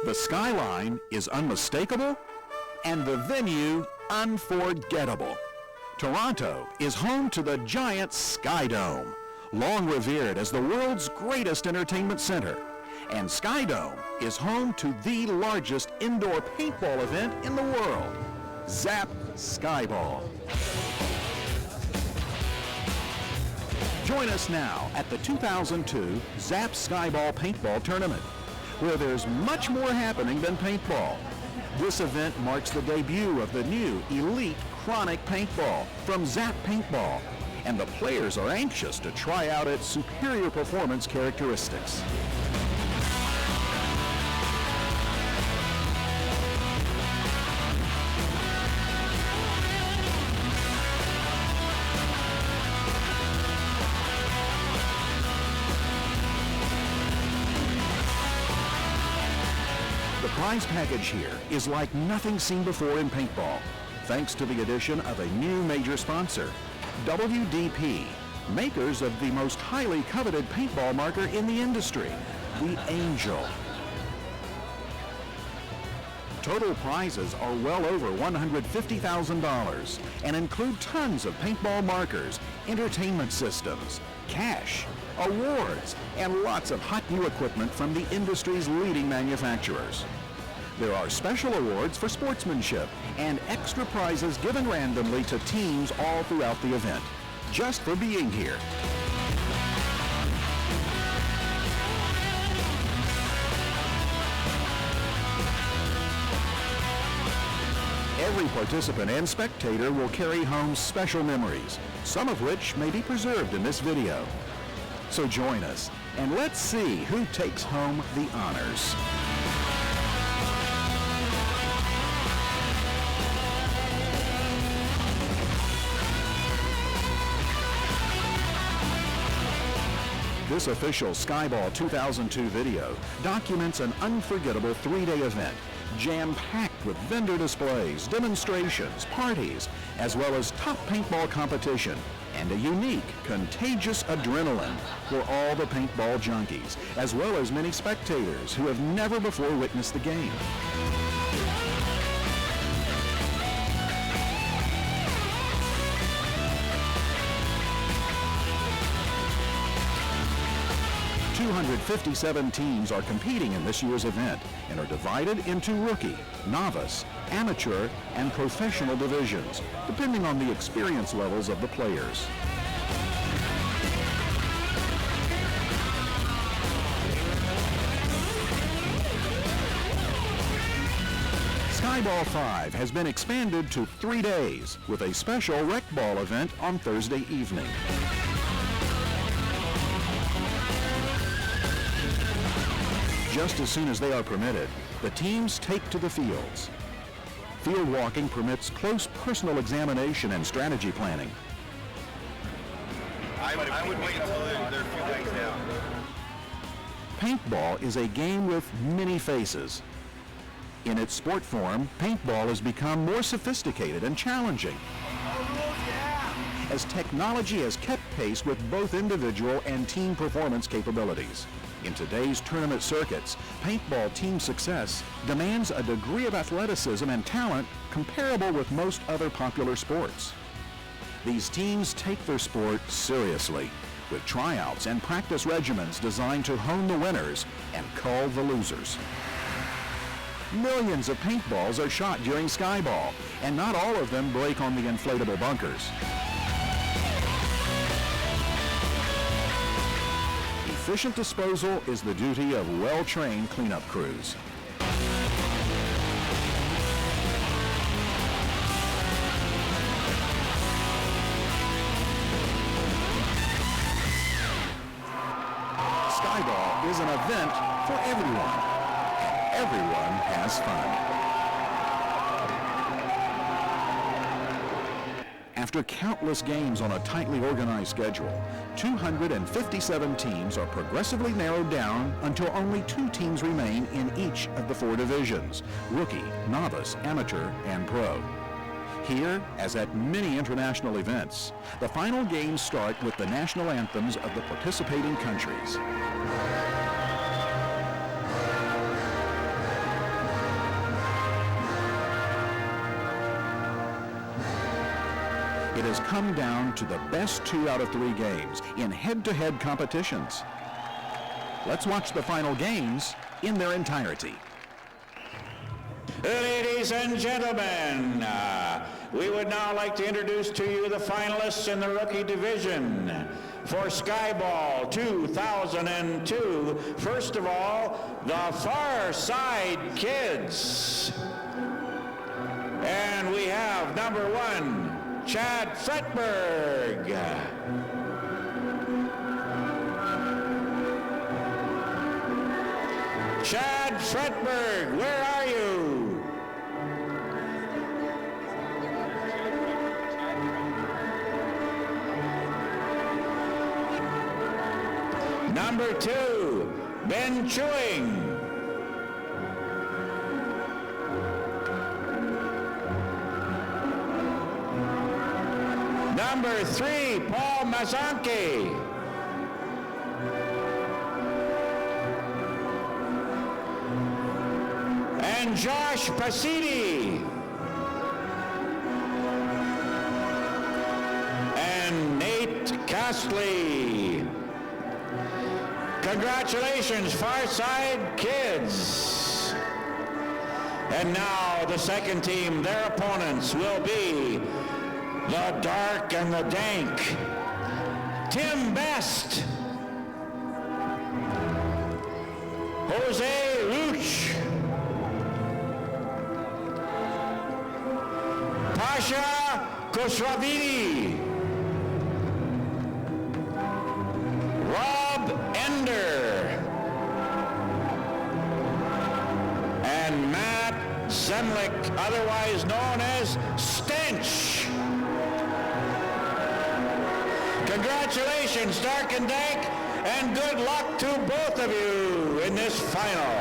The skyline is unmistakable and the venue unforgettable. Toronto is home to the giant Sky Dome, long revered as the world's greatest entertainment center. And Sky Dome is home to the largest indoor paintball event in the world, ZAP Skyball. Join us now at the 2002 ZAP Skyball Paintball Tournament, where there's much more happening than paintball. This event marks the debut of the new elite chronic paintball from ZAP Paintball, and the players are anxious to try out its superior performance characteristics. The prize package here is like nothing seen before in paintball, thanks to the addition of a new major sponsor, WDP, makers of the most highly coveted paintball marker in the industry, the Angel. Total prizes are well over $150,000 and include tons of paintball markers, entertainment systems, cash, awards, and lots of hot new equipment from the industry's leading manufacturers. There are special awards for sportsmanship and extra prizes given randomly to teams all throughout the event, just for being here. Every participant and spectator will carry home special memories, some of which may be preserved in this video. So join us, and let's see who takes home the honors. This official Skyball 2002 video documents an unforgettable three-day event, jam-packed with vendor displays, demonstrations, parties, as well as top paintball competition, and a unique, contagious adrenaline for all the paintball junkies, as well as many spectators who have never before witnessed the game. "257 teams are competing in this year's event and are divided into rookie, novice, amateur, and professional divisions, depending on the experience levels of the players. Skyball 5 has been expanded to 3 days with a special rec ball event on Thursday evening. Just as soon as they are permitted, the teams take to the fields. Field walking permits close personal examination and strategy planning. I would wait until they're a few legs down. Paintball is a game with many faces. In its sport form, paintball has become more sophisticated and challenging, as technology has kept pace with both individual and team performance capabilities. In today's tournament circuits, paintball team success demands a degree of athleticism and talent comparable with most other popular sports. These teams take their sport seriously, with tryouts and practice regimens designed to hone the winners and cull the losers. Millions of paintballs are shot during Skyball, and not all of them break on the inflatable bunkers. Efficient disposal is the duty of well-trained cleanup crews. Skyball is an event for everyone. Everyone has fun. After countless games on a tightly organized schedule, 257 teams are progressively narrowed down until only 2 teams remain in each of the 4 divisions: rookie, novice, amateur, and pro. Here, as at many international events, the final games start with the national anthems of the participating countries. It has come down to the best 2 out of 3 games in head-to-head competitions. Let's watch the final games in their entirety. Ladies and gentlemen, we would now like to introduce to you the finalists in the rookie division for Skyball 2002. First of all, the Farside kids. And we have number 1, Chad Fretberg. Chad Fretberg, where are you? Number 2, Ben Chewing. Number 3, Paul Mazanke. And Josh Pasidi. And Nate Castley. Congratulations, Farside kids. And now the second team, their opponents will be the Dark and the Dank. Tim Best. Jose Luch. Pasha Khosravini. Rob Ender. And Matt Zemlick, otherwise known as Stench. Congratulations, Dark and Dank, and good luck to both of you in this final.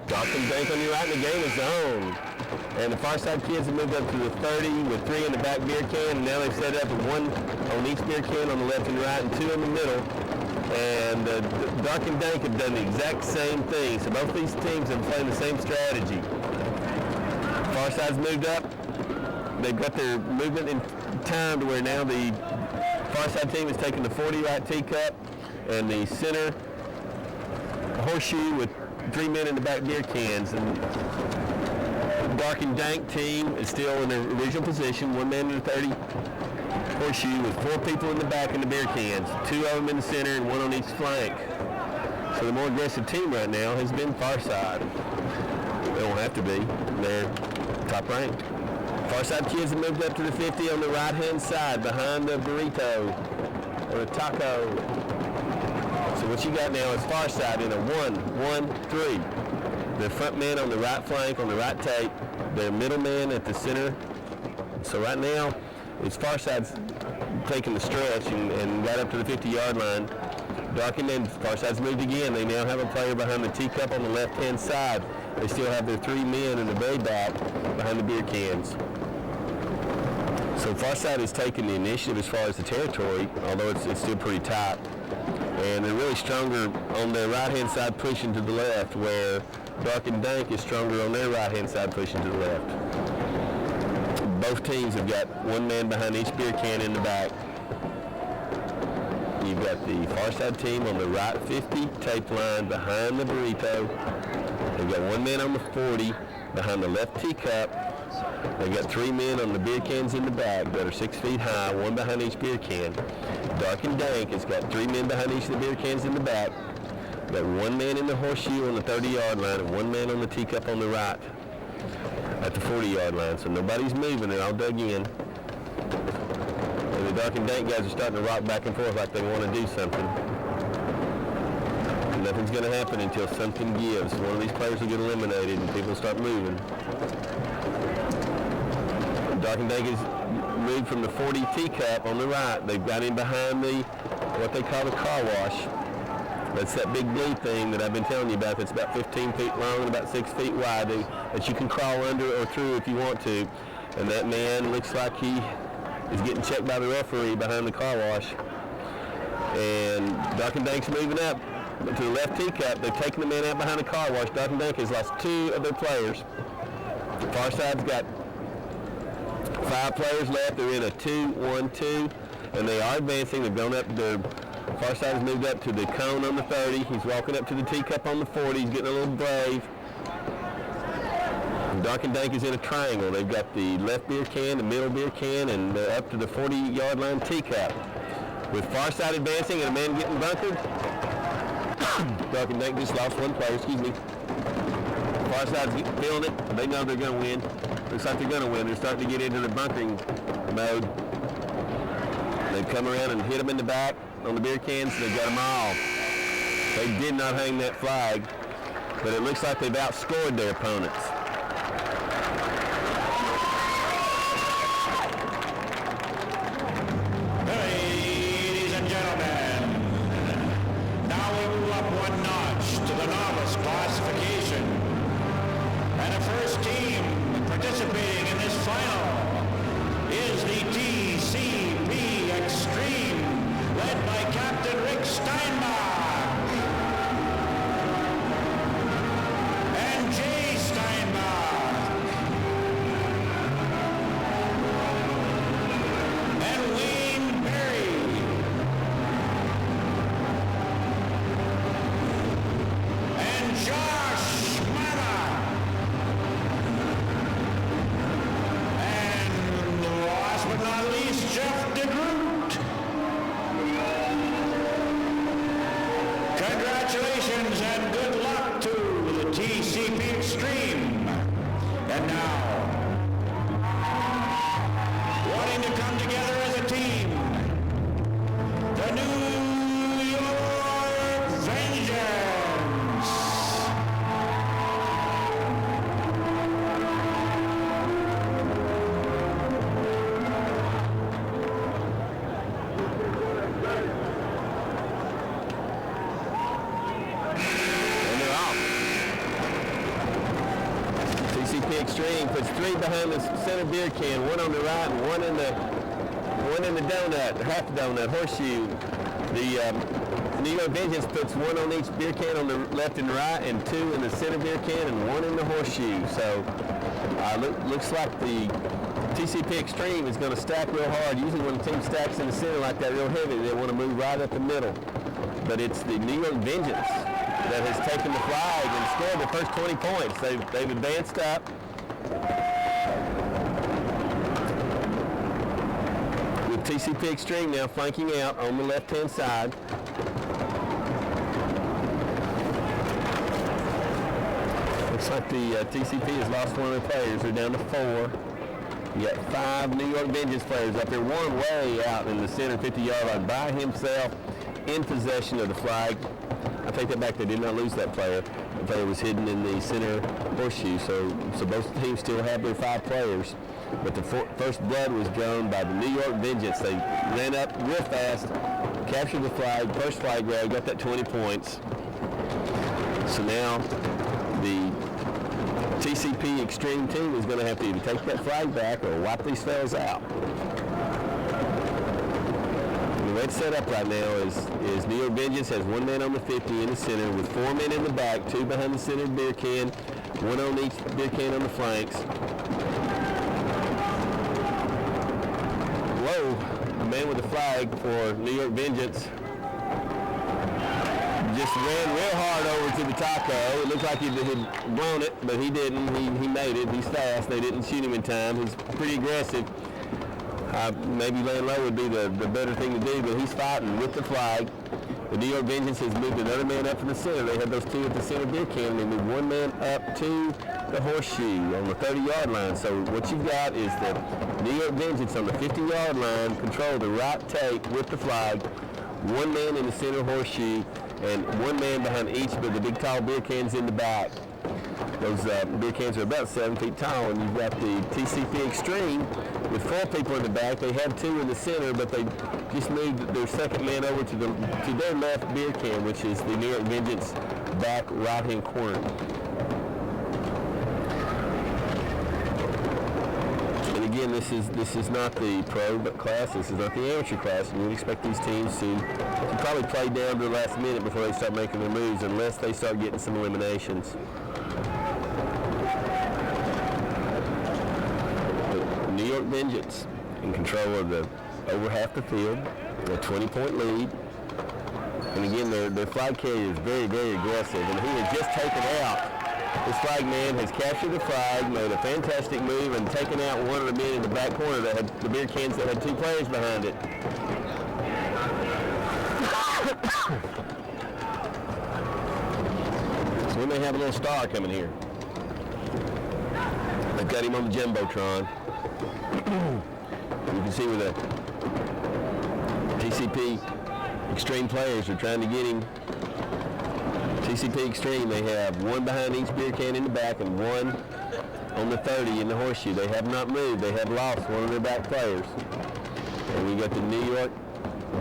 Dark and Dank on your right, and the game is on. And the Farside kids have moved up to the 30 with 3 in the back beer can, and now they've set up with 1 on each beer can on the left and right and 2 in the middle. And Dark and Dank have done the exact same thing. So both these teams have played the same strategy. Farside's moved up. They've got their movement in time to where now the Farside team is taking the 40 right teacup and the center horseshoe with 3 men in the back beer cans. And the Dark and Dank team is still in their original position, 1 man in the 30 horseshoe with 4 people in the back in the beer cans, 2 of them in the center and 1 on each flank. So the more aggressive team right now has been Farside. They don't have to be. They're top ranked. Farside kids have moved up to the 50 on the right-hand side behind the burrito or the taco. So what you got now is Farside in a 1-1-3. The front man on the right flank on the right tape, their middle man at the center. So right now, it's Farside's taking the stretch and got up to the 50-yard line. Dark and then Farside's moved again. They now have a player behind the teacup on the left-hand side. They still have their 3 men in the very back behind the beer cans. So Farside is taking the initiative as far as the territory, although it's still pretty tight. And they're really stronger on their right-hand side pushing to the left, where Dark and Dank is stronger on their right-hand side pushing to the left. Both teams have got 1 man behind each beer can in the back. You've got the Farside team on the right 50 tape line behind the burrito. They've got 1 man on the 40 behind the left teacup. They've got 3 men on the beer cans in the back that are 6 feet high, 1 behind each beer can. Dark and Dank has got 3 men behind each of the beer cans in the back. Got 1 man in the horseshoe on the 30-yard line and 1 man on the teacup on the right at the 40-yard line. So nobody's moving. They're all dug in. And the Dark and Dank guys are starting to rock back and forth like they want to do something. Nothing's going to happen until something gives. One of these players will get eliminated and people start moving. Dark and Dank is moved from the 40 teacup on the right. They've got him behind what they call the car wash. That's that big blue thing that I've been telling you about that's about 15 feet long and about 6 feet wide that you can crawl under or through if you want to. And that man looks like he is getting checked by the referee behind the car wash. And Dark and Dank's moving up. to the left teacup. They've taken the man out behind the car wash. Dark and Dank has lost 2 of their players. Farside's got 5 players left. They're in a 2-1-2, and they are advancing. They've gone up. Farside has moved up to the cone on the 30. He's walking up to the teacup on the 40. He's getting a little brave. Dark and Dank is in a triangle. They've got the left beer can, the middle beer can, and up to the 40-yard line teacup. With Farside advancing and a man getting bunkered, Dark and Dank just lost 1 player, excuse me. Farside's feeling it. They know they're going to win. Looks like they're going to win. They're starting to get into the bunkering mode. They've come around and hit them in the back on the beer cans. They've got them all. They did not hang that flag, but it looks like they've outscored their opponents. Ladies and gentlemen, now we move up 1 notch to the novice classification. And the first team participating in this final is the Tcp Extreme, led by Captain Rick Steinbach and Jay Steinbach and Wayne Berry and Josh Mata and last but not least Jeff DeGroot. Congratulations and good luck to the Tcp Extreme. And now, wanting to come together as a team, the New York Vengeance. Tcp Extreme puts 3 behind the center beer can, 1 on the right and 1 in the donut, half donut, horseshoe. The New York Vengeance puts 1 on each beer can on the left and right, and 2 in the center beer can and 1 in the horseshoe. So looks like the TCP Extreme is going to stack real hard. Usually when the team stacks in the center like that real heavy, they want to move right up the middle. But it's the New York Vengeance that has taken the flag and scored the first 20 points. They've advanced up. With TCP Extreme now flanking out on the left-hand side. Looks like the TCP has lost 1 of their players. They're down to 4. You got 5 New York Vengeance players up there, 1 way out in the center 50-yard line by himself in possession of the flag. I take that back. They did not lose that player. The player was hidden in the center horseshoe, so both teams still have their 5 players. But the first blood was drawn by the New York Vengeance. They ran up real fast, captured the flag, first flag grab, got that 20 points. So now the TCP Extreme team is going to have to either take that flag back or wipe these fellas out. The way it's set up right now is New York Vengeance has 1 man on the 50 in the center with 4 men in the back, 2 behind the center beer can, 1 on each beer can on the flanks. Whoa, the man with the flag for New York Vengeance just ran real hard over to the taco. It looked like he had blown it, but he didn't. He made it. He's fast. They didn't shoot him in time. He's pretty aggressive. Maybe laying low would be the better thing to do, but he's fighting with the flag. The New York Vengeance has moved another man up to the center. They had those 2 at the center beer can. They moved 1 man up to the horseshoe on the 30-yard line. So what you've got is the New York Vengeance on the 50-yard line, control the right take with the flag, 1 man in the center horseshoe, and 1 man behind each of the big tall beer cans in the back. Those beer cans are about 7 feet tall, and you've got the TCP Extreme with 4 people in the back. They had 2 in the center, but they just moved their second man over to their left beer can, which is the New York Vengeance back right-hand corner. And again, again, this is not the pro class. This is not the amateur class. And you would expect these teams to probably play down to the last minute before they start making their moves, unless they start getting some eliminations. The New York Vengeance in control of the over half the field, a 20-point lead. And again, their flag carrier is very, very aggressive, and he has just taken out. This flag man has captured the flag, made a fantastic move, and taken out one of the men in the back corner that had the beer cans that had 2 players behind it. So we may have a little star coming here. They've got him on the Jumbotron. You can see where the TCP Extreme players are trying to get him. TCP Extreme, they have one behind each beer can in the back and one on the 30 in the horseshoe. They have not moved. They have lost one of their back players. And we got the New York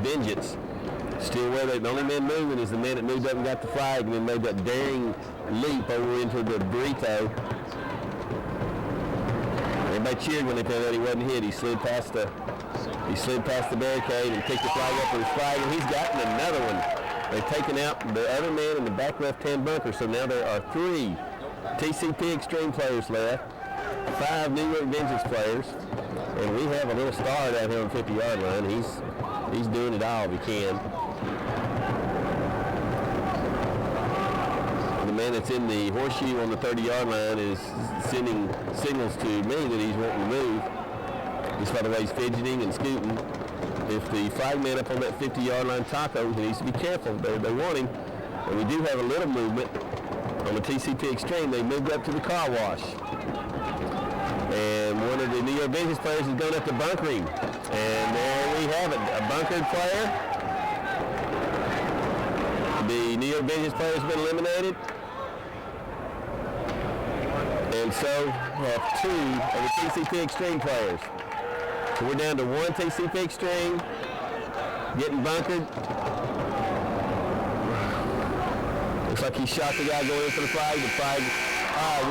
Vengeance still where the only man moving is the man that moved up and got the flag and then made that daring leap over into the burrito. Everybody cheered when they found out he wasn't hit. He slid past the barricade and picked the flag up with his flag, and he's gotten another one. They've taken out the other man in the back left-hand bunker, so now there are 3 TCP Extreme players left, 5 New York Vengeance players, and we have a little star down here on the 50-yard line. He's doing it all if he can. The man that's in the horseshoe on the 30-yard line is sending signals to me that he's wanting to move. Just by the way he's fidgeting and scooting. If the flag man up on that 50-yard line, Taco, he needs to be careful. They want him. And we do have a little movement on the TCP Extreme. They moved up to the car wash. And one of the New York Vengeance players is going up to bunkering. And there we have it, a bunkered player. The New York Vengeance player has been eliminated. And so have 2 of the TCP Extreme players. So we're down to 1 TCP Extreme, getting bunkered. Looks like he shot the guy going in for the flag. We're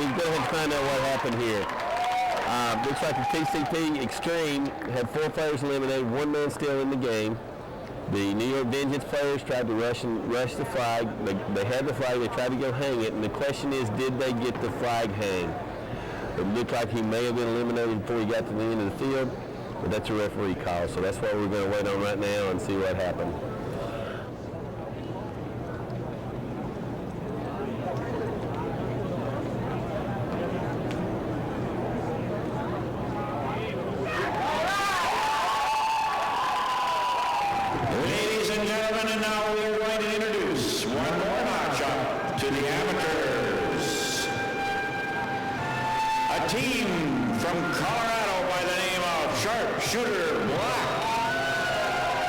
going to have to find out what happened here. Looks like the TCP Extreme had 4 players eliminated, 1 man still in the game. The New York Vengeance players tried to rush the flag. They had the flag, they tried to go hang it, and the question is, did they get the flag hang? It looked like he may have been eliminated before he got to the end of the field, but that's a referee call, so that's what we're going to wait on right now and see what happened. Ladies and gentlemen, and now we are going to introduce one more notch-up to the amateurs. A team from Colorado by the name of Sharpshooter Black.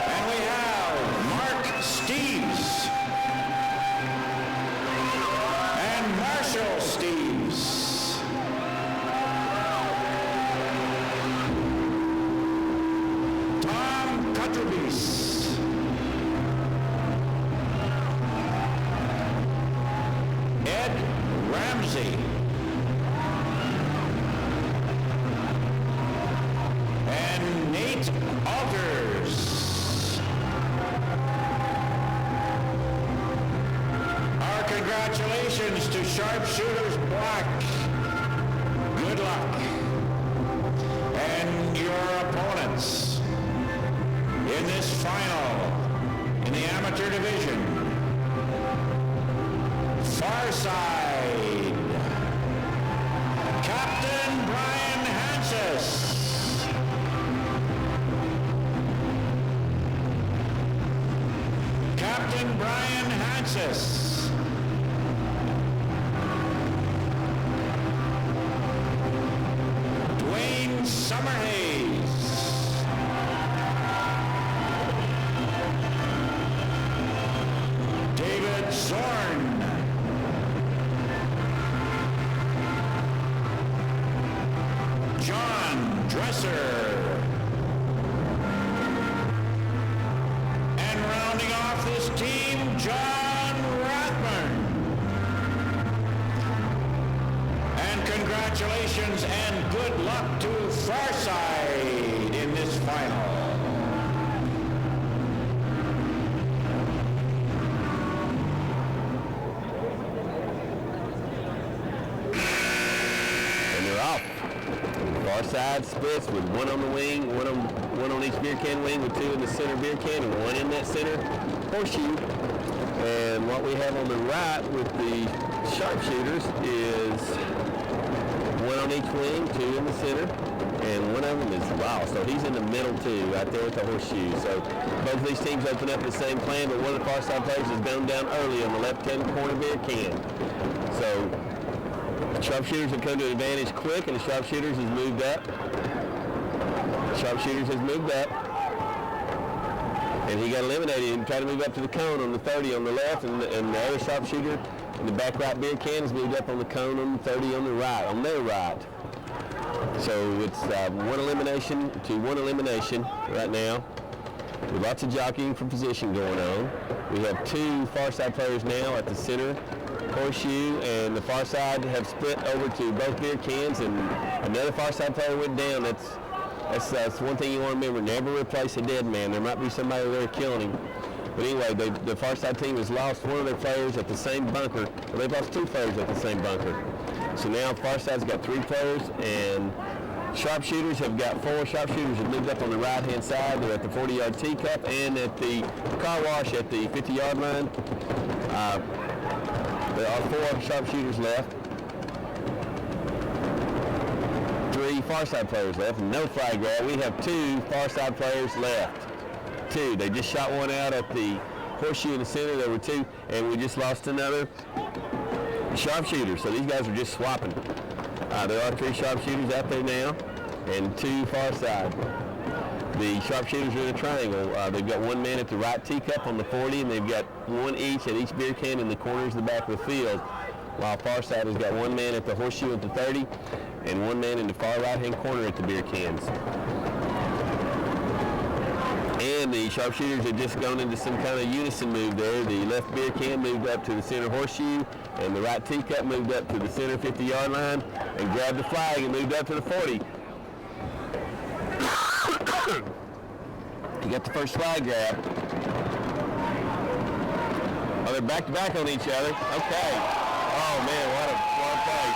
And we have Mark Steves and Marshall Steves. Tom Cutterbeese. Ed Ramsey. And Nate Alters. Our congratulations to Sharpshooters Black. Good luck. And your opponents in this final in the amateur division. Farside, Captain Brian Hanses. Captain Brian Hanses. Dwayne Summerhays. David Zorn. John Dresser. And rounding off this team, John Rathburn. And congratulations Congratulations and good luck to Farside in this final. And they're off. Farside splits with one on the wing, one on each beer can wing, with two in the center beer can and one in that center horseshoe. And what we have on the right with the sharpshooters is one on each wing, two in the center, and one of them is lost. So he's in the middle too, right there with the horseshoe. So both of these teams open up the same plan, but one of the Farside players has gone down early on the left-hand corner beer can. So the sharpshooters have come to an advantage quick, and the sharpshooters has moved up. Sharpshooters has moved up. And he got eliminated and tried to move up to the cone on the 30 on the left, and the other sharpshooter in the back right beer can has moved up on the cone on the 30 on the right, on their right. So it's one elimination to one elimination right now, with lots of jockeying for position going on. We have two Farside players now at the center horseshoe, and the Farside have split over to both beer cans, and another Farside player went down. That's one thing you want to remember. Never replace a dead man. There might be somebody there killing him. But anyway, the Farside team has lost one of their players at the same bunker. Well, they've lost two players at the same bunker. So now Farside's got three players, and sharpshooters have got four. Sharpshooters have moved up on the right-hand side. They're at the 40-yard teacup and at the car wash at the 50-yard line. There are four sharpshooters left. Three Farside players left, no flag grab. We have two Farside players left. Two. They just shot one out at the horseshoe in the center. There were two, and we just lost another sharpshooter. So these guys are just swapping. There are three sharpshooters out there now, and two Farside. The sharpshooters are in a triangle. They've got one man at the right teacup on the 40, and they've got one each at each beer can in the corners of the back of the field, while Farside has got one man at the horseshoe at the 30, and one man in the far right-hand corner at the beer cans. And the sharpshooters have just gone into some kind of unison move there. The left beer can moved up to the center horseshoe, and the right teacup moved up to the center 50-yard line and grabbed the flag and moved up to the 40. He got the first flag grab. Oh, they're back-to-back on each other. Okay. Oh, man, what a play.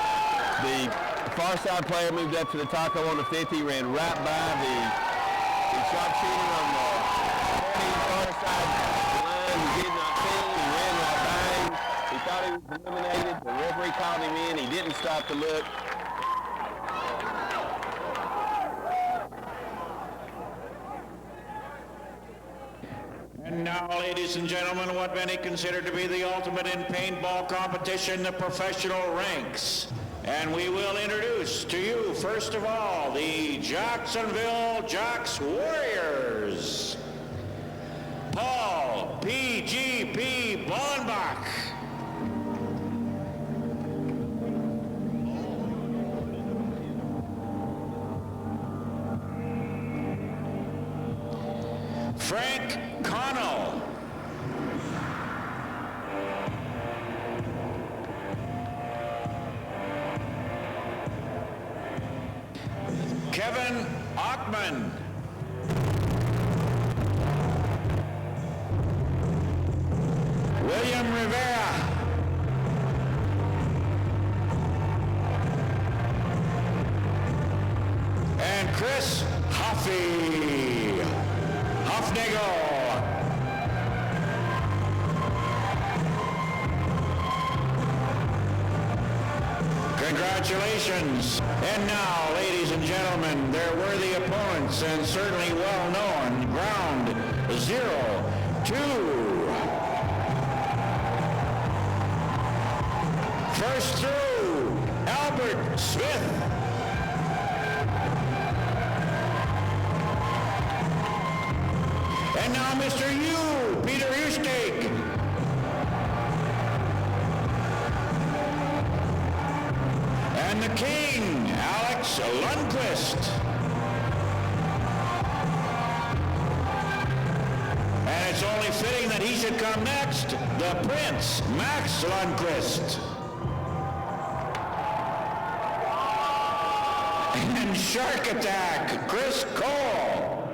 The Farside player moved up to the taco on the 50, ran right by the sharpshooter on the 40 Farside line. He did not see him. He ran right by him. He thought he was eliminated. The referee called him in. He didn't stop to look. And now, ladies and gentlemen, what many consider to be the ultimate in paintball competition, the professional ranks. And we will introduce to you, first of all, the Jacksonville Jocks Warriors. Paul PGP Bollenbach. Frank Connell. Kevin Ockman. William Rivera. And Chris Huffy. Huffnagel. Congratulations. And now, ladies and gentlemen, their worthy opponents, and certainly well known, round 0-2. First through, Albert Smith. And now Mr. U, Peter Husteig. And the king, Alex Lundquist. And it's only fitting that he should come next, the Prince, Max Lundquist. And Shark Attack, Chris Cole.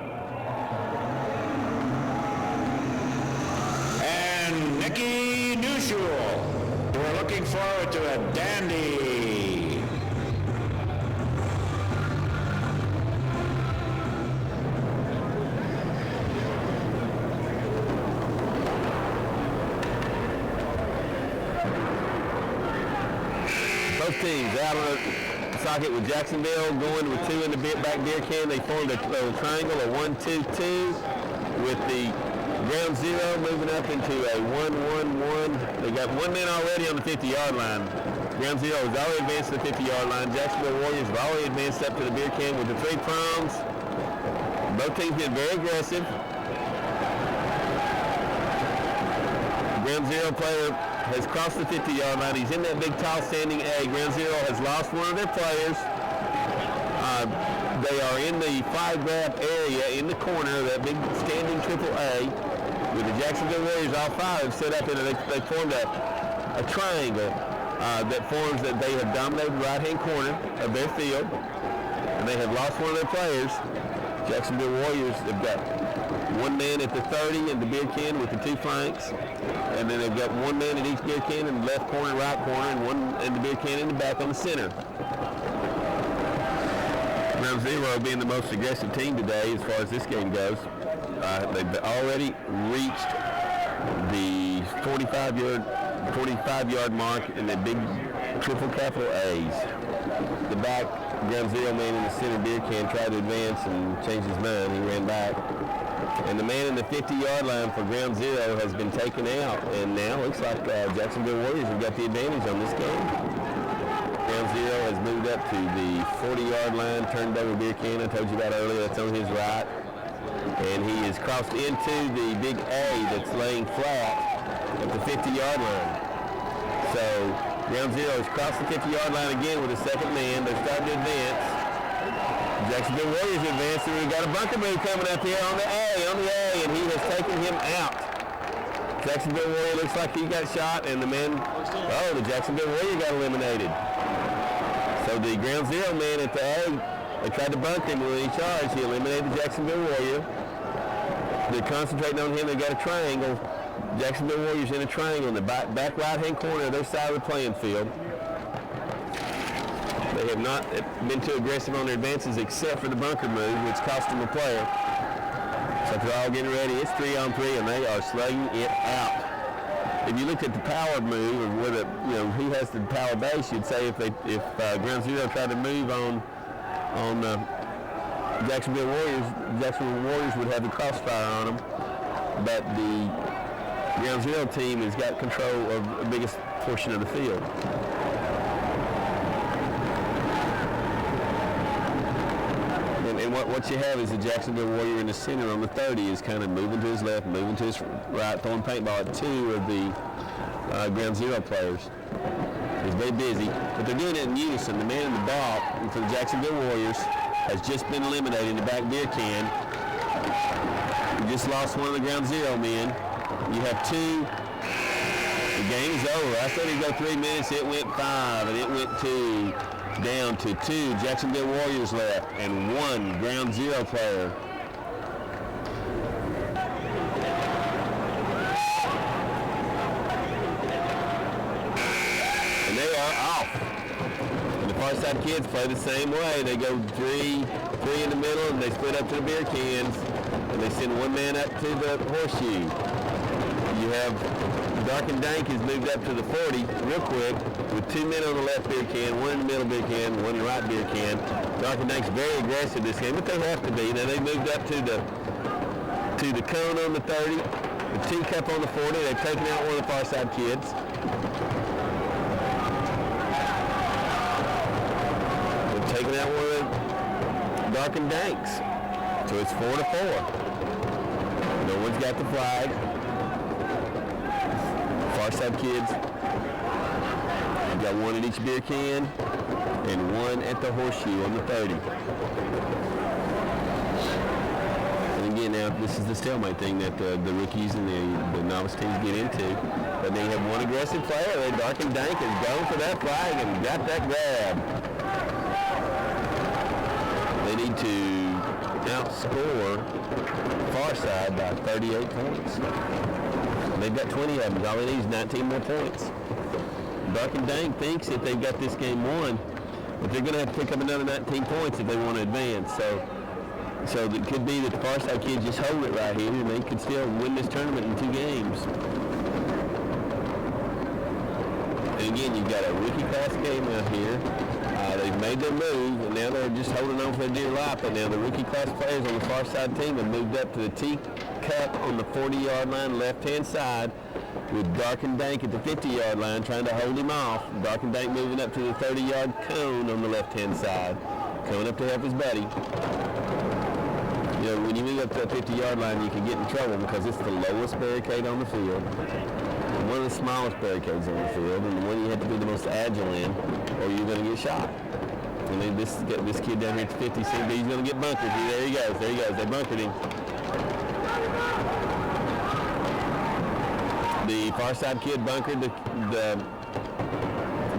And Nikki Newshul. We're looking forward to a dandy. Both teams out of the socket with Jacksonville going with 2 in the back beer can. They formed a little triangle, a 1-2-2, with the ground zero moving up into a 1-1-1. They got 1 man already on the 50-yard line. Ground zero has already advanced to the 50-yard line. Jacksonville Warriors have already advanced up to the beer can with the 3 prongs. Both teams get very aggressive. Ground zero player has crossed the 50-yard line. He's in that big, tall, standing A. Ground zero has lost one of their players. They are in the flag grab area in the corner of that big, standing triple A. With the Jacksonville Warriors, all 5 set up in it. They formed a triangle that forms that they have dominated the right-hand corner of their field. And they have lost one of their players. Jacksonville Warriors have got 1 man at the 30 in the beer can with the 2 flanks. And then they've got 1 man at each beer can in the left corner and right corner, and 1 in the beer can in the back on the center. Ground zero being the most aggressive team today as far as this game goes. They've already reached the 45-yard mark in the big triple capital A's. The back ground zero man in the center beer can tried to advance and change his mind. He ran back. And the man in the 50-yard line for ground zero has been taken out. And now it looks like Jacksonville Warriors have got the advantage on this game. Ground zero has moved up to the 40-yard line, turned over beer can I told you about earlier. That's on his right. And he is crossed into the big A that's laying flat at the 50-yard line. So ground zero has crossed the 50-yard line again with a second man. They're starting to advance. Jacksonville Warriors advance, and we've got a bunker move coming up here on the A, and he has taken him out. Jacksonville Warrior looks like he got shot, and the Jacksonville Warrior got eliminated. So the ground zero man at the A, they tried to bunk him when he charged. He eliminated the Jacksonville Warrior. They're concentrating on him. They got a triangle. Jacksonville Warriors in a triangle in the back right-hand corner of their side of the playing field. They have not been too aggressive on their advances except for the bunker move, which cost them a player. So they're all getting ready. It's 3-on-3, and they are slugging it out. If you looked at the power move, or whether who has the power base, you'd say if ground zero tried to move on Jacksonville Warriors would have the crossfire on them. But the ground zero team has got control of the biggest portion of the field. And what you have is the Jacksonville Warrior in the center on the 30 is kind of moving to his left, moving to his right, throwing paintball at 2 of the ground zero players. He's very busy, but they're doing it in unison. The man in the ball for the Jacksonville Warriors has just been eliminated in the back beer can. You just lost one of the ground zero men. You have 2. The game is over. I thought it'd go 3 minutes. It went 5, and it went 2. Down to 2 Jacksonville Warriors left and 1 ground zero player. And they are off. And the Farside kids play the same way. They go 3 in the middle, and they split up to the beer cans, and they send 1 man up to the horseshoe. You have Dark and Dank has moved up to the 40 real quick with 2 men on the left beer can, 1 in the middle beer can, 1 in the right beer can. Dark and Dank's very aggressive this game, but they have to be. Now they moved up to the cone on the 30, the teacup on the 40. They've taken out one of the Farside kids. They've taken out one of the Dark and Danks. So it's 4-4. No one's got the flag. Farside kids have got 1 at each beer can and 1 at the horseshoe on the 30. And again, now this is the stalemate thing that the rookies and the novice teams get into. But they have 1 aggressive player. Dark and Dank is going for that flag and got that grab. outscore Farside by 38 points. They've got 20 of them. All they need is 19 more points. Dark and Dank thinks that they've got this game won, but they're going to have to pick up another 19 points if they want to advance. So it could be that the Farside kids just hold it right here, and they could still win this tournament in 2 games. And again, you've got a rookie class game out here. They've made their move, and now they're just holding on for their dear life. But now the rookie class players on the Farside team have moved up to the T-cup on the 40-yard line, left-hand side, with Dark and Dank at the 50-yard line trying to hold him off. Dark and Dank moving up to the 30-yard cone on the left-hand side, coming up to help his buddy. You know, when you move up to that 50-yard line, you can get in trouble because it's the lowest barricade on the field, one of the smallest barricades on the field, and the one you have to be the most agile in, or you're going to get shot. I mean, this kid down here at the 50, he's going to get bunkered. There he goes. They bunkered him. The Farside kid bunkered the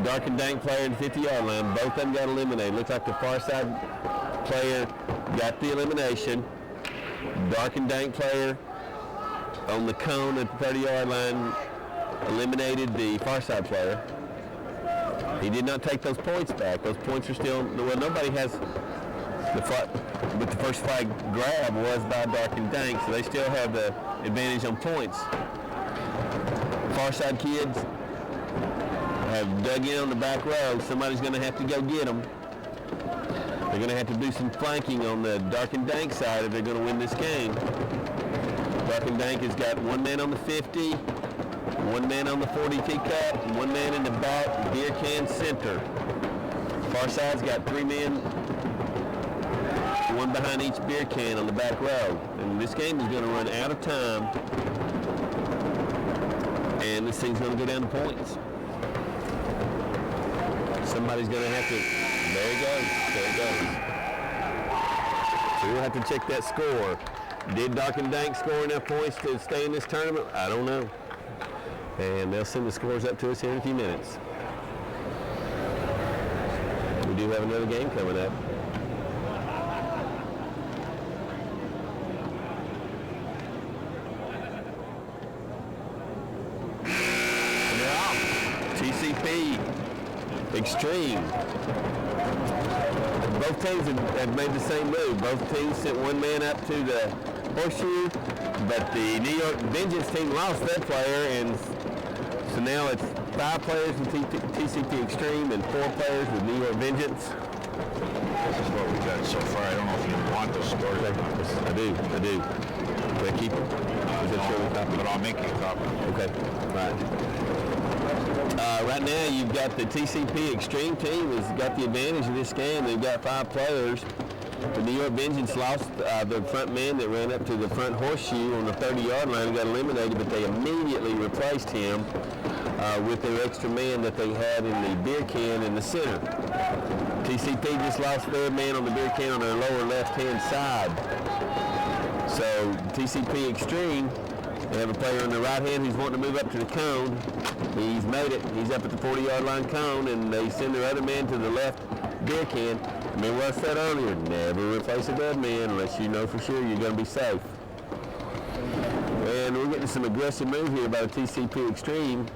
Dark and Dank player at the 50-yard line. Both of them got eliminated. Looks like the Farside player got the elimination. Dark and Dank player on the cone at the 30-yard line eliminated the Farside player. He did not take those points back. Those points are still, well, nobody has but the first flag grab was by Dark and Dank, so they still have the advantage on points. Farside kids have dug in on the back row. Somebody's going to have to go get them. They're going to have to do some flanking on the Dark and Dank side if they're going to win this game. Dark and Dank has got one man on the 50, one man on the 40 teacup, and one man in the back beer can center. Farside's got 3 men, one behind each beer can on the back row. And this game is going to run out of time, and this thing's going to go down to points. Somebody's going to have to, there it goes. So we'll have to check that score. Did Dark and Dank score enough points to stay in this tournament? I don't know. And they'll send the scores up to us here in a few minutes. We do have another game coming up. Tcp Extreme. Both teams have made the same move. Both teams sent one man up to the horseshoe, but the New York Vengeance team lost their player, and so now it's 5 players with TCP Extreme and 4 players with New York Vengeance. This is what we got so far. I don't know if you want those scores. I do. Can I keep it? But I'll make you a copy. Okay, right. Right now, you've got the TCP Extreme team has got the advantage of this game. They've got 5 players. The New York Vengeance lost the front man that ran up to the front horseshoe on the 30-yard line and got eliminated, but they immediately replaced him with their extra man that they had in the beer can in the center. TCP just lost their man on the beer can on their lower left-hand side. So TCP Extreme, they have a player on the right hand who's wanting to move up to the cone. He's made it. He's up at the 40-yard line cone, and they send their other man to the left beer can. Remember what I said earlier, never replace a dead man unless you know for sure you're going to be safe. And we're getting some aggressive move here by the TCP Extreme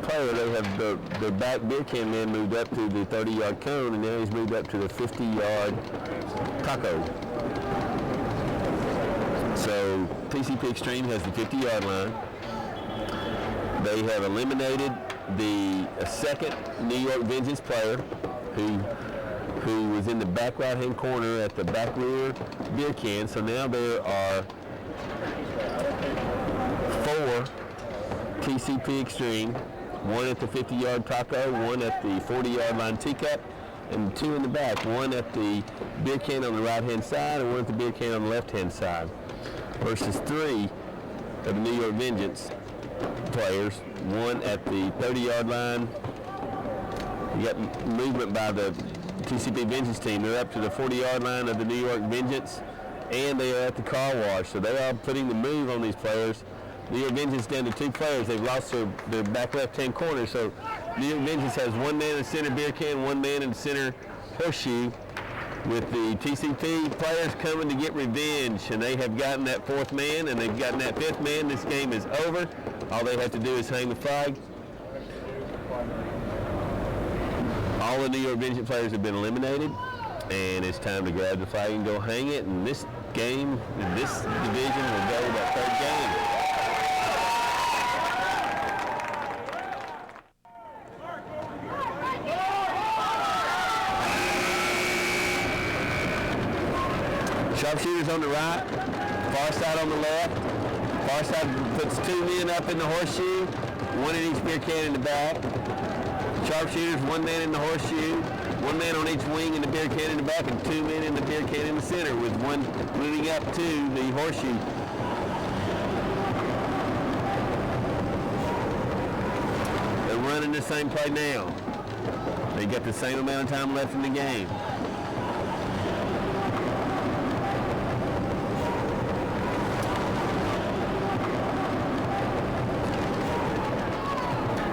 player. They have their back beer can man moved up to the 30-yard cone, and now he's moved up to the 50-yard taco. So TCP Extreme has the 50-yard line. They have eliminated the second New York Vengeance player who was in the back right-hand corner at the back rear beer can. So now there are 4 TCP Extreme, 1 at the 50-yard taco, 1 at the 40-yard line teacup, and 2 in the back, 1 at the beer can on the right-hand side and 1 at the beer can on the left-hand side, versus 3 of the New York Vengeance players, 1 at the 30-yard line. You got movement by the TCP Vengeance team. They're up to the 40-yard line of the New York Vengeance, and they are at the car wash. So they are putting the move on these players. New York Vengeance down to 2 players. They've lost their back left-hand corner. So New York Vengeance has 1 man in the center beer can, 1 man in the center horseshoe, with the TCP players coming to get revenge, and they have gotten that 4th man and they've gotten that 5th man. This game is over. All they have to do is hang the flag. All the New York Vincent players have been eliminated, and it's time to grab the flag and go hang it. And this game, this division will go to that 3rd game. Sharpshooters on the right, Farside on the left. Farside puts 2 men up in the horseshoe, 1 in each beer can in the back. Sharpshooters, 1 man in the horseshoe, 1 man on each wing in the beer can in the back, and 2 men in the beer can in the center, with 1 moving up to the horseshoe. They're running the same play now. They got the same amount of time left in the game.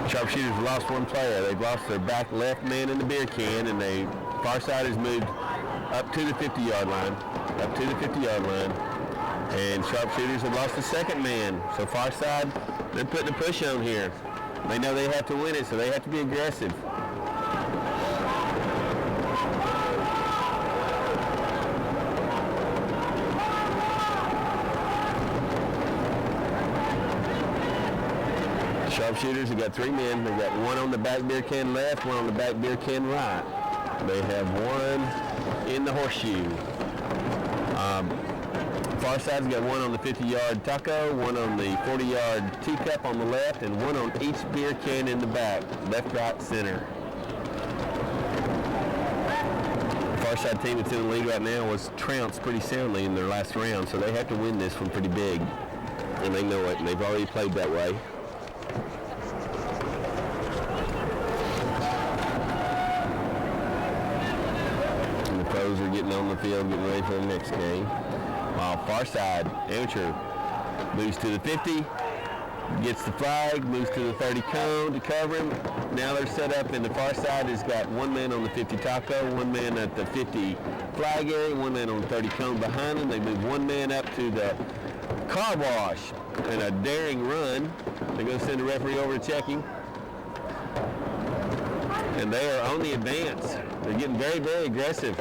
Sharpshooters lost 1 player. They've lost their back left man in the beer can, and Farside has moved up to the 50-yard line, and Sharpshooters have lost the 2nd man. So Farside, they're putting a push on here. They know they have to win it, so they have to be aggressive. Sharpshooters have got 3 men. They've got 1 on the back beer can left, 1 on the back beer can right. They have 1 in the horseshoe. Farside's got 1 on the 50-yard taco, 1 on the 40-yard teacup on the left, and 1 on each beer can in the back, left, right, center. The Farside team that's in the lead right now was trounced pretty soundly in their last round, so they have to win this one pretty big. And they know it, and they've already played that way. Pros are getting on the field, getting ready for the next game. While Farside amateur moves to the 50, gets the flag, moves to the 30 cone to cover him. Now they're set up, and the Farside has got 1 man on the 50 taco, 1 man at the 50 flag area, 1 man on the 30 cone behind them. They move 1 man up to the car wash in a daring run. They're going to send the referee over to check him. And they are on the advance. They're getting very, very aggressive.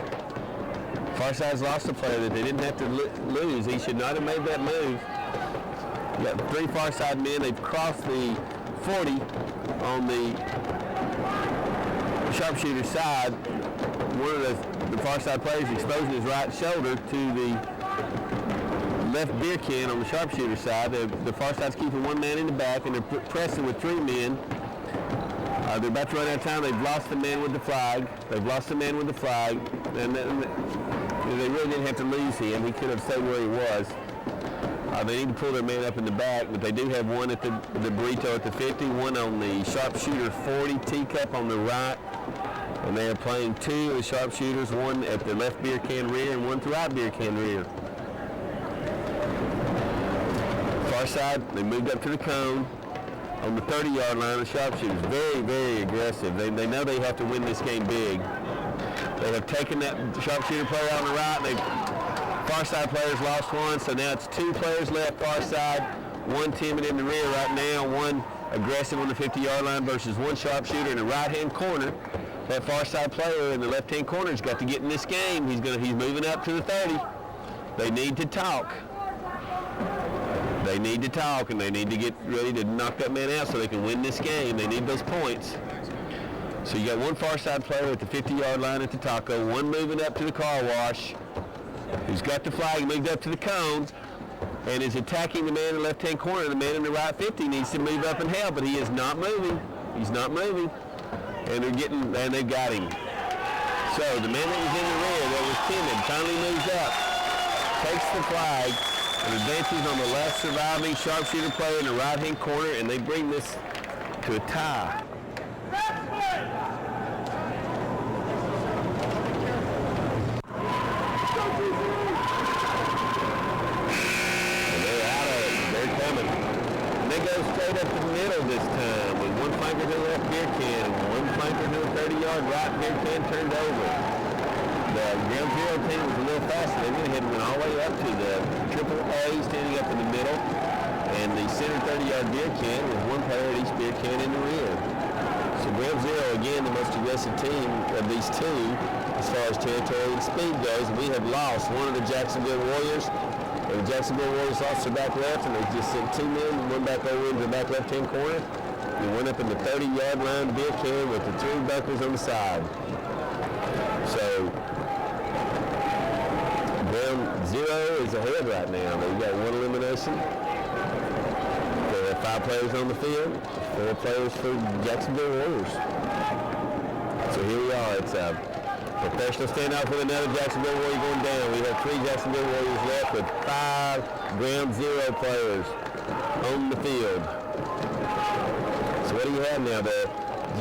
Farside's lost a player that they didn't have to lose. He should not have made that move. You got 3 Farside men. They've crossed the 40 on the sharpshooter side. One of the Farside players exposing his right shoulder to the left beer can on the sharpshooter side. The Farside's keeping 1 man in the back, and they're pressing with 3 men. They're about to run out of time. They've lost the man with the flag. And they really didn't have to lose him. He could have stayed where he was. They need to pull their man up in the back, but they do have 1 at the burrito at the 50, 1 on the sharpshooter 40 teacup on the right, and they are playing 2 of the sharpshooters, 1 at the left beer can rear and 1 at the right beer can rear. Far side, they moved up to the cone. On the 30-yard line, the sharpshooters very, very aggressive. They know they have to win this game big. They have taken that sharpshooter player on the right. Far side players lost 1, so now it's 2 players left far side, 1 timid in the rear right now, 1 aggressive on the 50-yard line versus 1 sharpshooter in the right-hand corner. That far side player in the left-hand corner has got to get in this game. He's moving up to the 30. They need to talk. They need to talk, and they need to get ready to knock that man out so they can win this game. They need those points. So you got 1 far side player at the 50-yard line at the taco, 1 moving up to the car wash, who's got the flag, moved up to the cone, and is attacking the man in the left-hand corner. The man in the right 50 needs to move up and help, but he is not moving. He's not moving. And they've got him. So the man that was in the rear that was timid finally moves up, takes the flag, and advances on the last surviving sharpshooter player in the right-hand corner, and they bring this to a tie. And they're out of it. They're coming. And they go straight up the middle this time with 1 flanker to the left beer can, 1 flanker to the 30-yard right beer can turned over. The Ground Zero team was a little faster. They went ahead and went all the way up to the triple A, standing up in the middle, and the center 30-yard beer can with one player at each beer can in the rear. So Ground Zero, again, the most aggressive team of these two as far as territory and speed goes. We have lost one of the Jacksonville Warriors. The Jacksonville Warriors lost their back left, and they just sent 2 men, one back over into the back left-hand corner. They went up in the 30-yard line beer can with the 3 bunkers on the side. So Ground Zero is ahead right now. They've got 1 elimination. They have 5 players on the field, 4 players for Jacksonville Warriors. So here we are. It's a professional standoff with another Jacksonville Warrior going down. We have 3 Jacksonville Warriors left with 5 Ground Zero players on the field. So what do you have now? The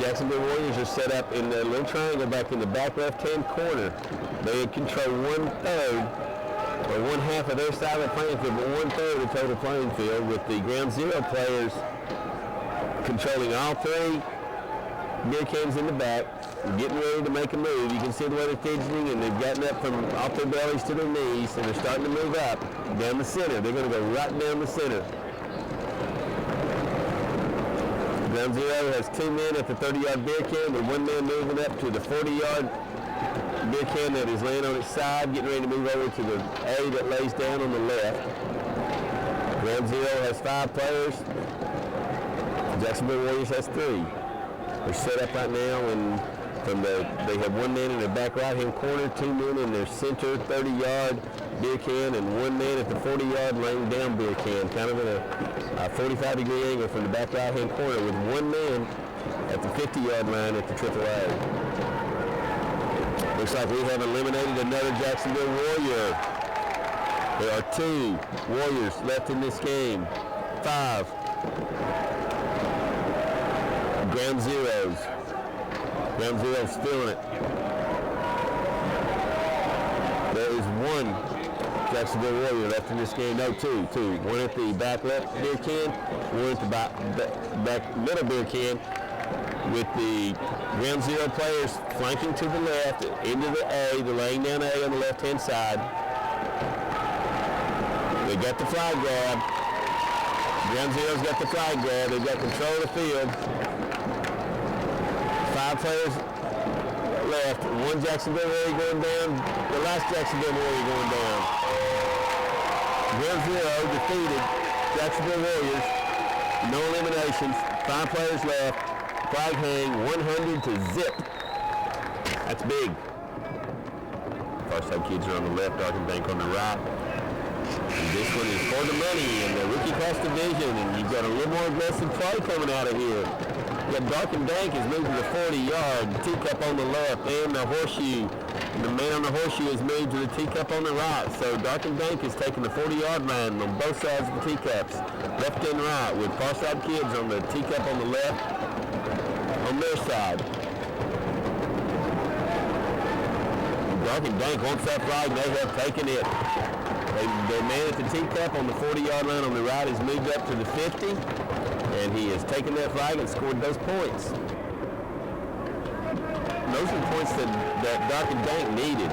Jacksonville Warriors are set up in the little triangle back in the back left-hand corner. They control 1/3 or 1/2 of their side of the playing field, but 1/3 of the total playing field, with the Ground Zero players controlling all 3 beer cans in the back, getting ready to make a move. You can see the way they're fidgeting, and they've gotten up from off their bellies to their knees, and they're starting to move up down the center. They're going to go right down the center. Ground Zero has 2 men at the 30-yard beer can, with 1 man moving up to the 40-yard beer can that is laying on its side, getting ready to move over to the A that lays down on the left. Ground Zero has 5 players. Jacksonville Warriors has 3. They're set up right now, and they have 1 man in their back right-hand corner, 2 men in their center 30-yard beer can, and 1 man at the 40-yard laying down beer can, kind of in a 45-degree angle from the back right-hand corner, with 1 man at the 50-yard line at the triple A. Looks like we have eliminated another Jacksonville Warrior. There are 2 Warriors left in this game. 5 Ground Zeros. Ground Zero's feeling it. There is 1 Jacksonville Warrior left in this game. No, 2. 1 at the back left beer can, 1 at the back middle beer can, with the Ground Zero players flanking to the left into the A, the laying down A on the left-hand side. They got the flag grab. Ground Zero's got the flag grab. They've got control of the field. 5 players left. 1 Jacksonville Warrior going down. The last Jacksonville Warrior going down. Ground Zero defeated Jacksonville Warriors. No eliminations. 5 players left. Flag hang 100 to zip. That's big. Farside kids are on the left, Dark and Bank on the right. And this one is for the money in the rookie class division, and you've got a little more aggressive play coming out of here. You got Dark and Dank has moved to the 40-yard, teacup on the left, and the horseshoe. The man on the horseshoe has moved to the teacup on the right. So Dark and Dank is taking the 40-yard line on both sides of the teacups, left and right, with Farside kids on the teacup on the left, on their side. Dark and Dank wants that flag. They have taken it. The man at the teacup on the 40-yard line on the right has moved up to the 50, and he has taken that flag and scored those points. Those are the points that Dark and Dank needed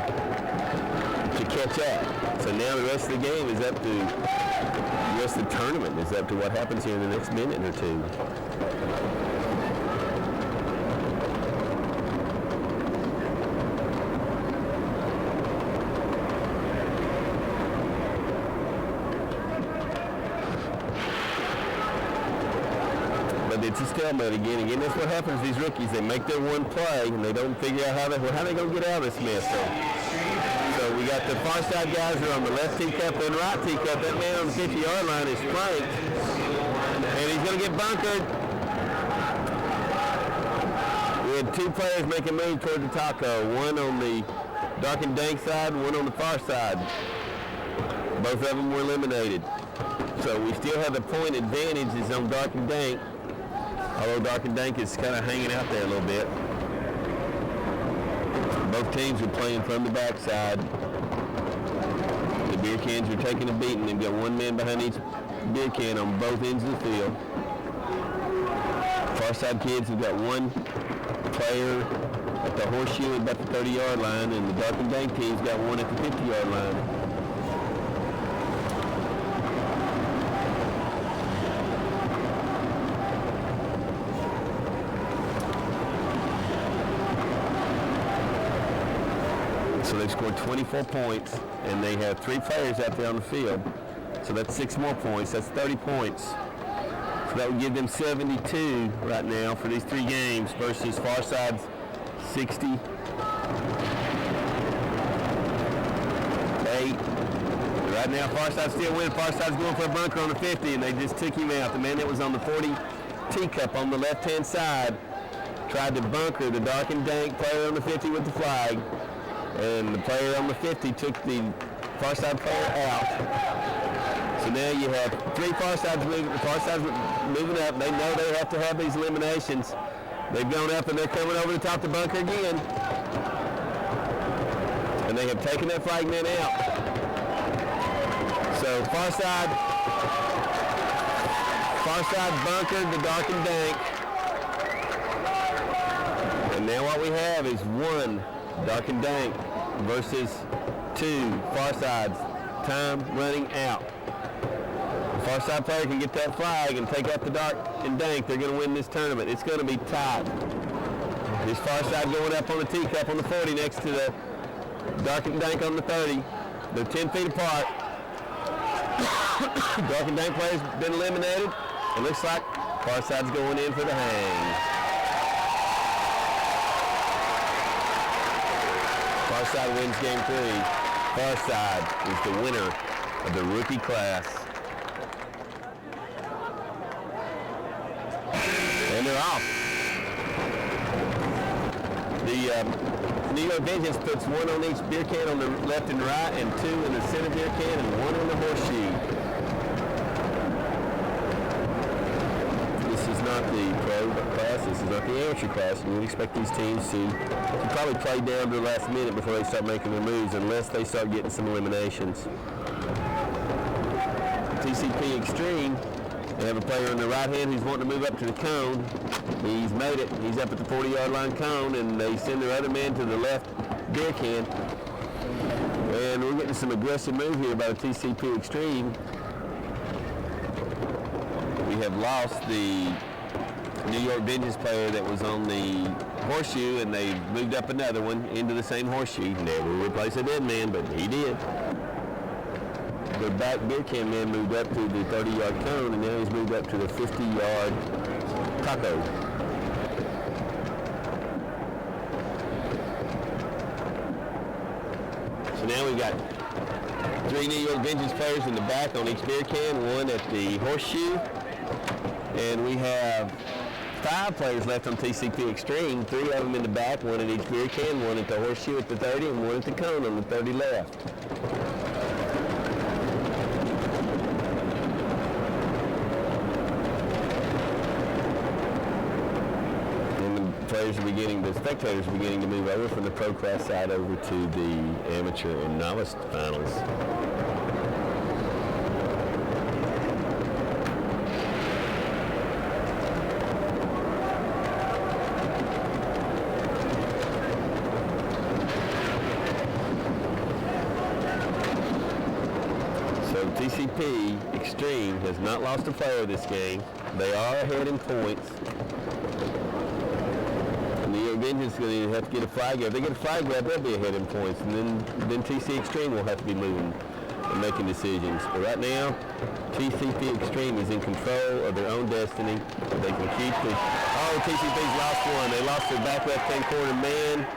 to catch up. So now the rest of the game is up to, the rest of the tournament is up to what happens here in the next minute or 2. It's a stalemate again. That's what happens to these rookies. They make their one play, and they don't figure out how they going to get out of this mess. So we got the far side guys are on the left teacup and right teacup. That man on the 50-yard line is flanked, and he's going to get bunkered. We had 2 players make a move toward the taco. 1 on the Dark and Dank side, 1 on the far side. Both of them were eliminated. So we still have the point advantage is on Dark and Dank. Although Dark and Dank is kind of hanging out there a little bit. Both teams are playing from the backside. The beer cans are taking a beating. They've got 1 man behind each beer can on both ends of the field. Farside kids have got 1 player at the horseshoe about the 30-yard line, and the dark and dank team's got one at the 50-yard line. So they've scored 24 points, and they have 3 players out there on the field. So that's 6 more points. That's 30 points. So that would give them 72 right now for these 3 games versus Farside's 60. 8. Right now, Farside's still winning. Farside's going for a bunker on the 50, and they just took him out. The man that was on the 40 teacup on the left-hand side tried to bunker the dark and dank player on the 50 with the flag. And the player on the 50 took the Farside player out. So now you have 3 Farsides moving. The Farsides moving up. They know they have to have these eliminations. They've gone up and they're coming over the top of the bunker again. And they have taken that flag man out. So Farside bunkered the dark and dank. And now what we have is 1 dark and dank versus 2 Farsides. Time running out. The Farside player can get that flag and take out the dark and dank. They're going to win this tournament. It's going to be tight. This Farside going up on the teacup on the 40 next to the dark and dank on the 30. They're 10 feet apart. Dark and dank player's been eliminated. It looks like Farside's going in for the hang. Farside wins game 3. Farside is the winner of the rookie class. And they're off. The New York Vengeance puts 1 on each beer can on the left and right, and 2 in the center beer can, and 1 in the horseshoe. This is not the pro class. This is not the amateur class. You would expect these teams to probably play down to the last minute before they start making their moves, unless they start getting some eliminations. TCP Extreme, they have a player on the right hand who's wanting to move up to the cone. He's made it. He's up at the 40-yard line cone, and they send their other man to the left beer can. And we're getting some aggressive move here by the TCP Extreme. We have lost the New York Vengeance player that was on the horseshoe, and they moved up another one into the same horseshoe. Never replace a dead man, but he did. The back beer can man moved up to the 30-yard cone, and now he's moved up to the 50-yard taco. So now we've got 3 New York Vengeance players in the back on each beer can, 1 at the horseshoe, and we have 5 players left on TCP Extreme, 3 of them in the back, 1 at each beer can, 1 at the horseshoe at the 30, and 1 at the cone on the 30 left. The spectators are beginning to move over from the pro class side over to the amateur and novice finals. So TCP Extreme has not lost a player this game. They are ahead in points. The Vengeance is going to have to get a flag grab. If they get a flag grab, they'll be ahead in points, and then TC Extreme will have to be moving and making decisions. But right now, TCP Extreme is in control of their own destiny. They can keep the... Oh, TCP's lost 1. They lost their back left-hand corner man.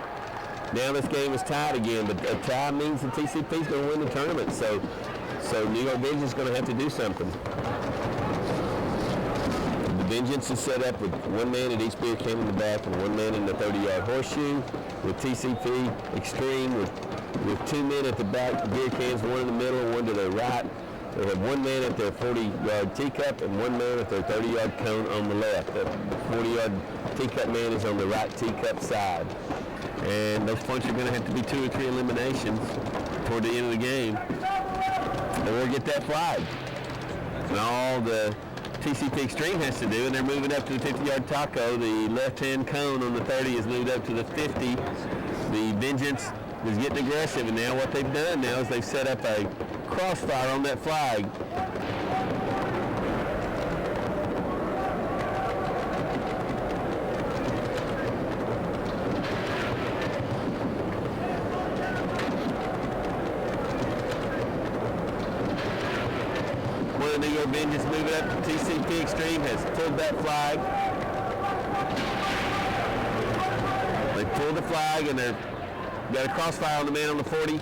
Now this game is tied again, but a tie means that TCP's going to win the tournament. So New York Vengeance is going to have to do something. Vengeance is set up with 1 man at each beer can in the back and 1 man in the 30-yard horseshoe, with TCP Extreme with 2 men at the back beer cans, 1 in the middle and 1 to their right. They have 1 man at their 40-yard teacup and 1 man at their 30-yard cone on the left. That 40-yard teacup man is on the right teacup side. And those points are going to have to be 2 or 3 eliminations toward the end of the game, or get that flag. And all the TCP Extreme has to do, and they're moving up to the 50-yard taco. The left-hand cone on the 30 is moved up to the 50. The Vengeance is getting aggressive, and now what they've done now is they've set up a crossfire on that flag. One of the New York Vengeance moving up to TCP Extreme has pulled that flag. They pulled the flag, and they've got a crossfire on the man on the 40.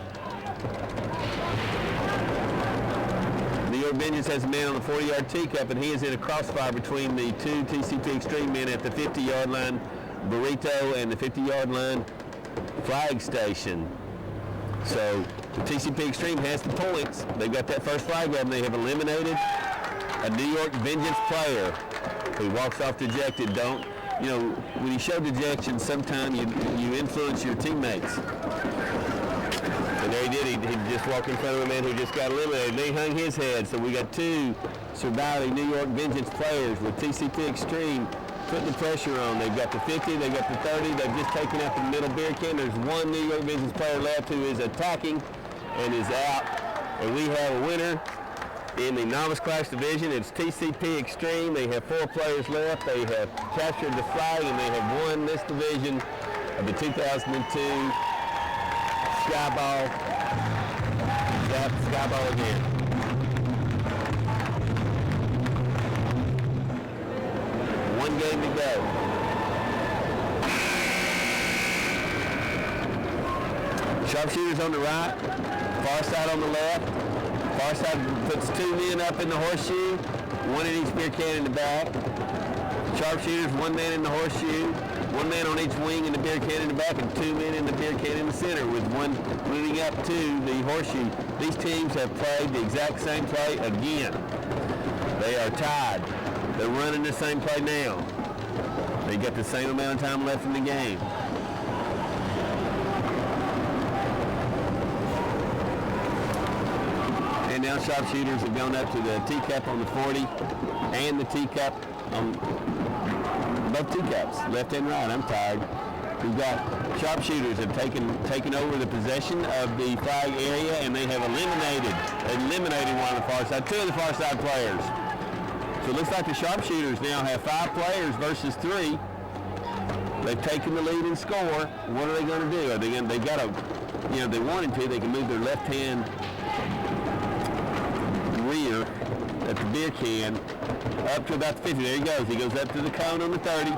New York Vengeance has a man on the 40-yard teacup, and he is in a crossfire between the two TCP Extreme men at the 50-yard line burrito and the 50-yard line flag station. So the TCP Extreme has the points. They've got that first flag up, and they have eliminated a New York Vengeance player who walks off dejected. You know, when you show dejection, sometimes you influence your teammates. And there he did. He just walked in front of a man who just got eliminated. They hung his head. So we got two surviving New York Vengeance players with TCP Extreme putting the pressure on. They've got the 50, they've got the 30, they've just taken out the middle beer can. There's one New York Vengeance player left who is attacking and is out. And we have a winner in the novice class division. It's TCP Extreme. They have 4 players left. They have captured the flag, and they have won this division of the 2002 Skyball. ZAP Skyball again. One game to go. Sharpshooters on the right, Farside on the left. Farside puts 2 men up in the horseshoe, 1 in each beer can in the back. Sharpshooters, 1 man in the horseshoe, 1 man on each wing in the beer can in the back, and 2 men in the beer can in the center, with 1 moving up to the horseshoe. These teams have played the exact same play again. They are tied. They're running the same play now. They got the same amount of time left in the game. And now sharpshooters have gone up to the teacup on the 40 and the teacup on both teacups, left and right. I'm tired. We've got sharpshooters have taken over the possession of the flag area, and they have eliminated one of the far side, 2 of the far side players. So it looks like the sharpshooters now have 5 players versus 3. They've taken the lead in score. What are they going to do? Are they going? They got to, you know, if they wanted to, they can move their left hand rear at the beer can up to about the 50. There he goes. He goes up to the cone on the 30.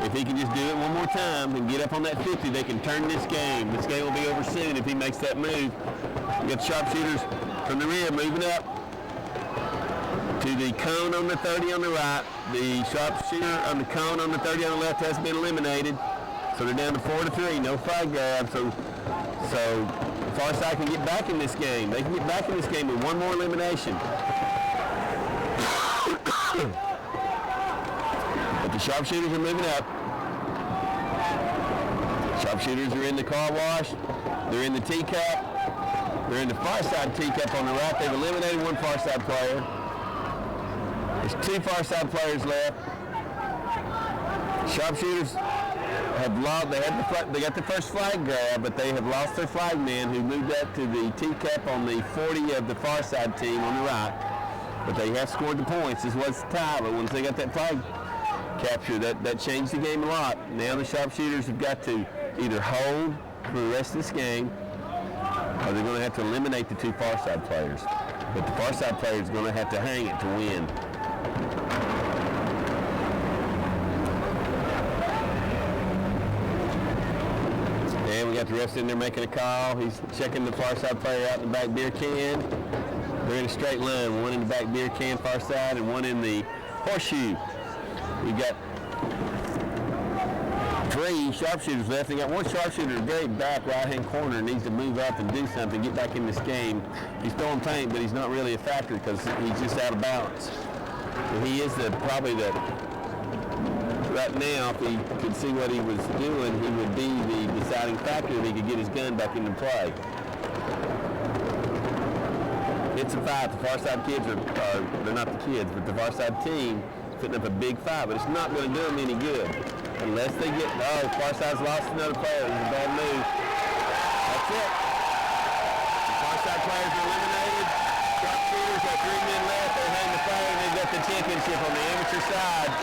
If he can just do it one more time and get up on that 50, they can turn this game. This game will be over soon if he makes that move. You got the sharpshooters from the rear moving up to the cone on the 30 on the right. The sharpshooter on the cone on the 30 on the left has been eliminated. So they're down to 4-3, no flag grab. So Farside can get back in this game. They can get back in this game with 1 more elimination. But the sharpshooters are moving up. Sharpshooters are in the car wash. They're in the teacup. They're in the Farside teacup on the right. They've eliminated 1 Farside player. There's 2 Farside players left. Sharpshooters have lost. They got the first flag grab, but they have lost their flag man who moved up to the teacup on the 40 of the Farside team on the right. But they have scored the points. This was the tie, but once they got that flag capture, that changed the game a lot. Now the sharpshooters have got to either hold for the rest of this game, or they're going to have to eliminate the 2 Farside players. But the Farside player is going to have to hang it to win. And we got the rest in there making a call. He's checking the Farside player out in the back beer can. They're in a straight line, 1 in the back beer can Farside and 1 in the horseshoe. We've got 3 sharpshooters left. They got 1 sharpshooter in the very back right-hand corner, needs to move up and do something, get back in this game. He's throwing paint, but he's not really a factor because he's just out of balance. So he is right now, if he could see what he was doing, he would be the deciding factor if he could get his gun back into play. get some fight. The Farside kids they're not the kids, but the Farside team is putting up a big fight, but it's not going to do them any good unless they get, Farside's lost another player. It's a bad move. That's it. The Farside players are eliminated. Sharpshooters got 3 men left. They hang the flag and they've got the championship on the amateur side.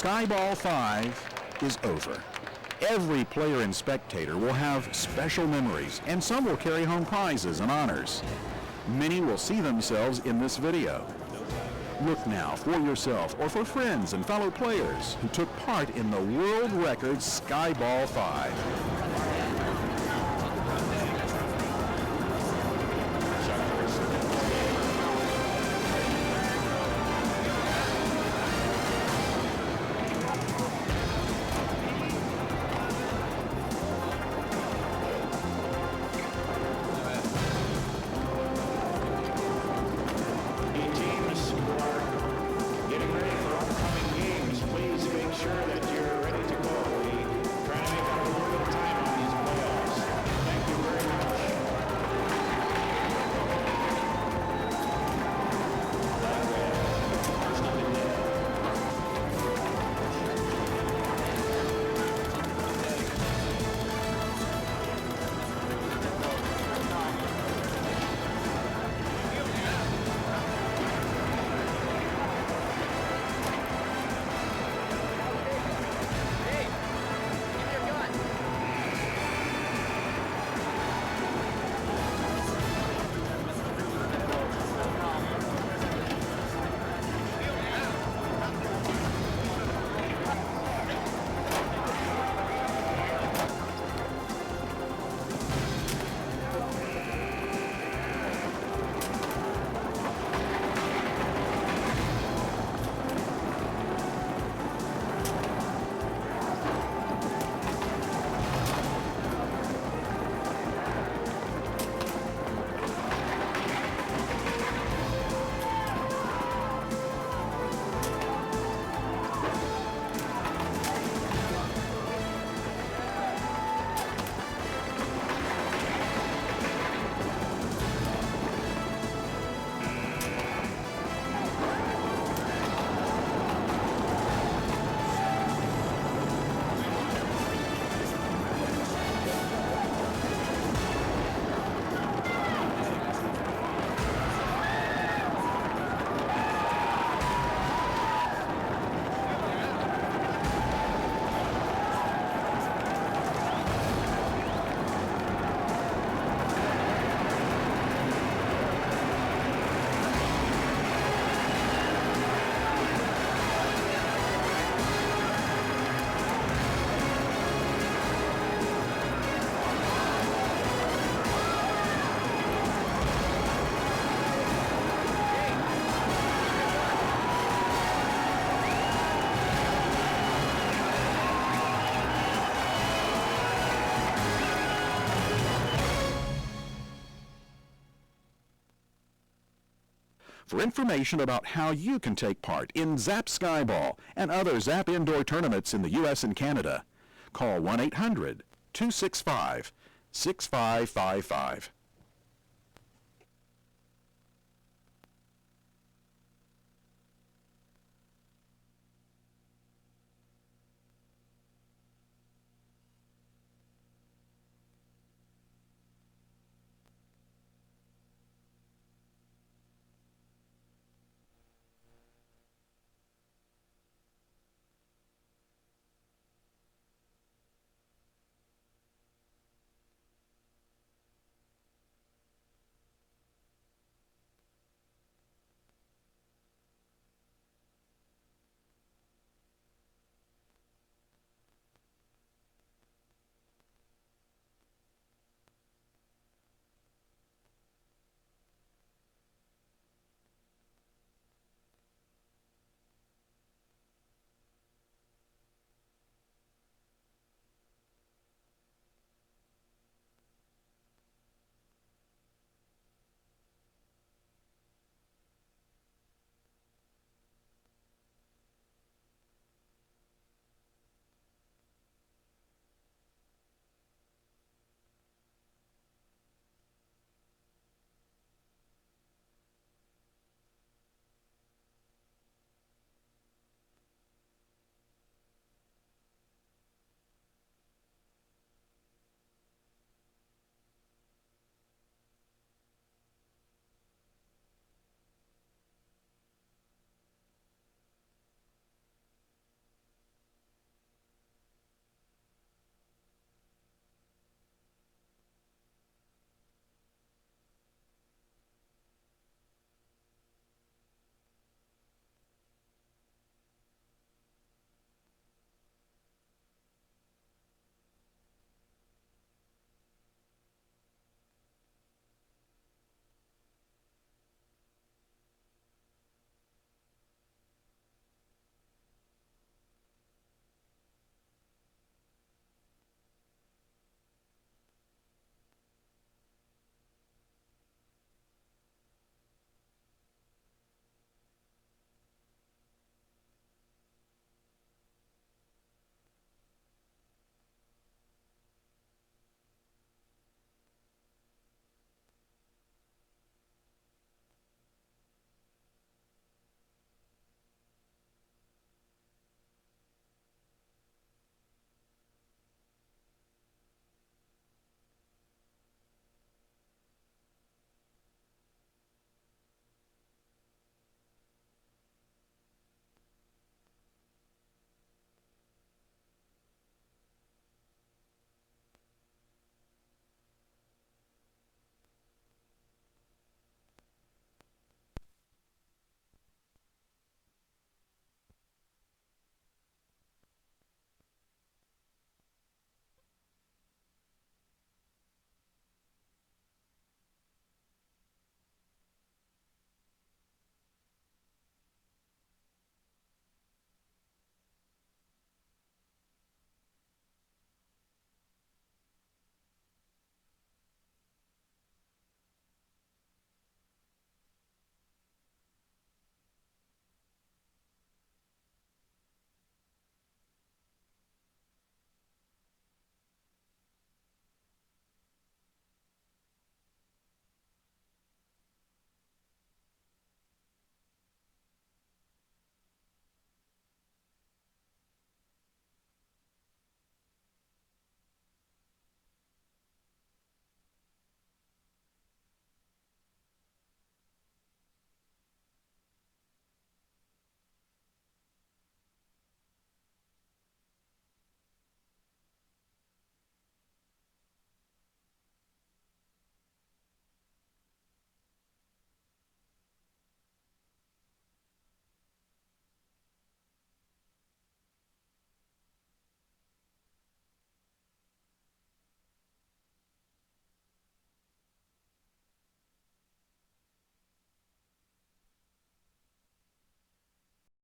Skyball 5 is over. Every player and spectator will have special memories, and some will carry home prizes and honors. Many will see themselves in this video. Look now for yourself or for friends and fellow players who took part in the world record Skyball 5. For information about how you can take part in ZAP Skyball and other ZAP indoor tournaments in the U.S. and Canada, call 1-800-265-6555.